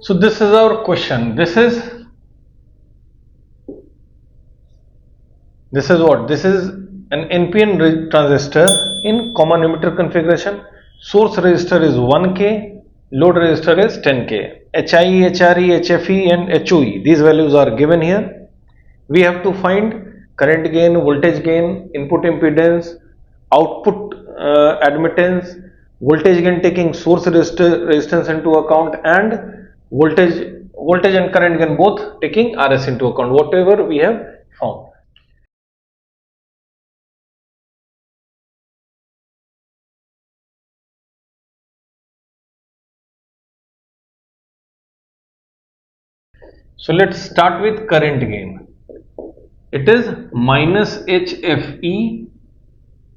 So this is our question. This is what? This is an NPN transistor in common emitter configuration. Source resistor is 1K, load resistor is 10K. HIE, HRE, HFE and HOE, these values are given here. We have to find current gain, voltage gain, input impedance, output admittance, voltage gain taking source resistance into account, and voltage and current gain both taking RS into account, whatever we have found. So let's start with current gain. It is minus HFE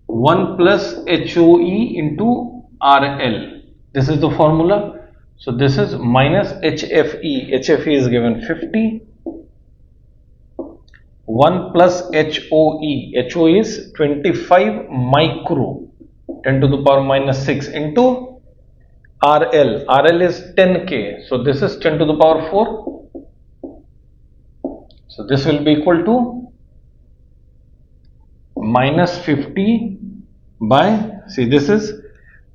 1 plus HOE into RL. This is the formula. So this is minus HFE. HFE is given 50. 1 plus HOE. HOE is 25 micro 10 to the power minus 6 into RL. RL is 10K. So this is 10 to the power 4. So this will be equal to minus 50 by, see, this is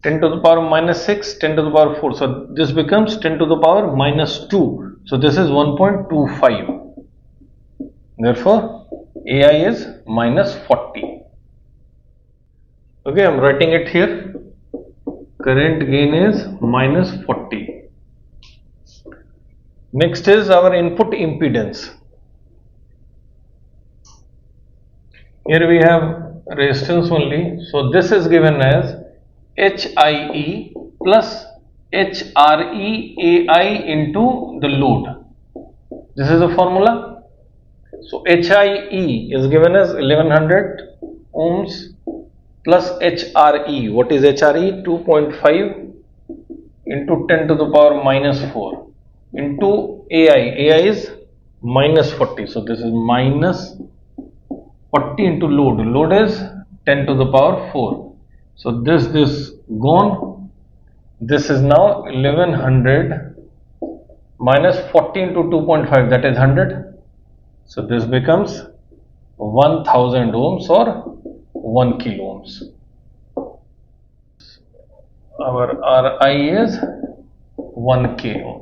10 to the power minus 6, 10 to the power 4. So this becomes 10 to the power minus 2. So this is 1.25. Therefore, AI is minus 40. Okay, I am writing it here. Current gain is minus 40. Next is our input impedance. Here we have resistance only. So this is given as HIE plus HRE into the load. This is the formula. So HIE is given as 1100 ohms plus HRE. What is HRE? 2.5 into 10 to the power minus 4 into AI. AI is minus 40. So this is minus 40 into load. Load is 10 to the power 4. So this gone. This is now 1100 minus 40 into 2.5, that is 100. So this becomes 1000 ohms or 1 kilo ohms. Our RI is 1 k ohm.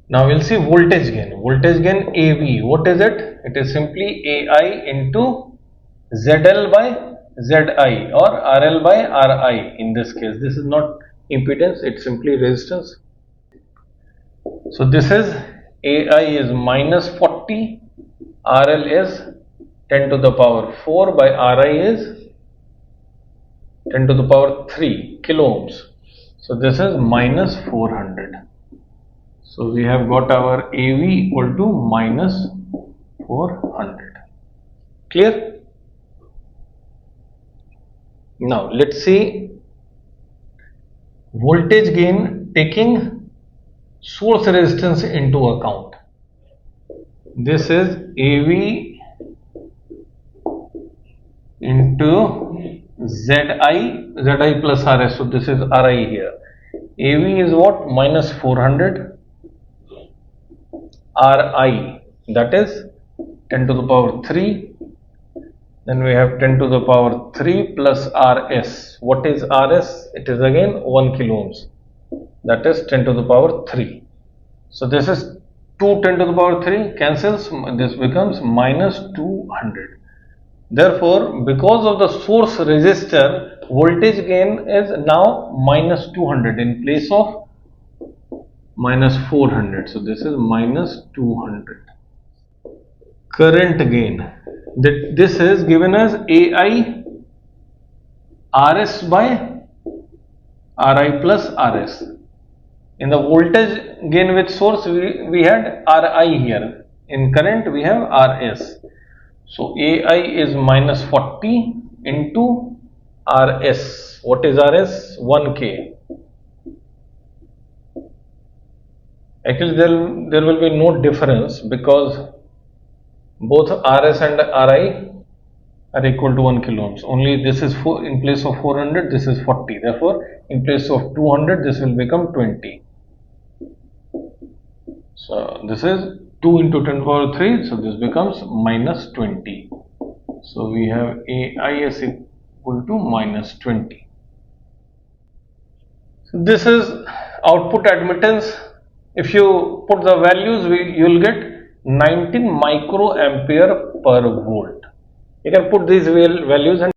Now we'll see voltage gain. Voltage gain AV. What is it? It is simply AI into ZL by ZI or RL by RI in this case. This is not impedance, it's simply resistance. So this is AI is minus 40, RL is 10 to the power 4 by RI is 10 to the power 3 kilo ohms. So this is minus 400. So we have got our AV equal to minus 400. Clear? Now let's see voltage gain taking source resistance into account. This is AV into ZI plus RS. So this is RI here. AV is what? Minus 400. RI, that is 10 to the power 3. Then we have 10 to the power 3 plus RS. What is RS? It is again 1 kilo ohms. That is 10 to the power 3. So this is 2 10 to the power 3 cancels. This becomes minus 200. Therefore, because of the source resistor, voltage gain is now minus 200 in place of minus 400. So this is minus 200. Current gain. This is given as AI RS by RI plus RS. In the voltage gain with source, we had RI here. In current, we have RS. So AI is minus 40 into RS. What is RS? 1K. Actually, there will be no difference because both RS and RI are equal to 1 kilo ohms. Only this is in place of 400, this is 40. Therefore, in place of 200, this will become 20. So this is 2 into 10 power 3. So this becomes minus 20. So we have AIS equal to minus 20. So this is output admittance. If you put the values, you will get 19 microampere per volt. You can put these values and